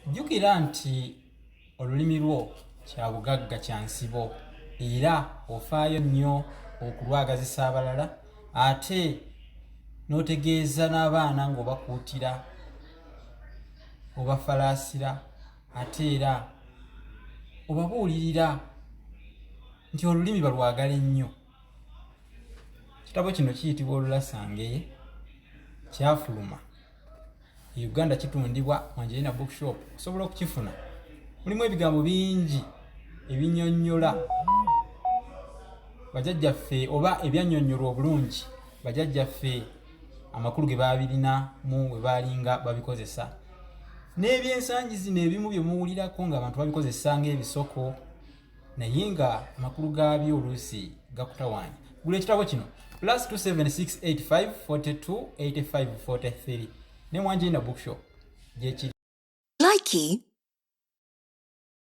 jjukira nti olulimi lwo kya bugagga kya nsibo era ofaayo nnyo okulwagazisa abalala ate n'otegeeza n'abaana ng'obakuutira obafalaasira ate era obabuulirira nti olulimi balwagale nnyo. Kitabo kino kiyitibwa Olulasange kyafuluma. Uganda kitundibwa mu Angelina Bookshop. Osobola okukifuna. Mulimu ebigambo bingi ebinnyonnyola bajjajjaffe oba ebyannyonnyolwa obulungi bajjajjaffe amakulu ge baabirinamu bwe baalinga babikozesa. N'ebyensangi zino ebimu bye muwulirako ng'abantu babikozesa ng'ebisoko naye nga amakulu gaabyo oluusi gakutawaanya. Gula ekitabo kino +27685428543 ne mu Angelina Bookshop gyekiri. Likey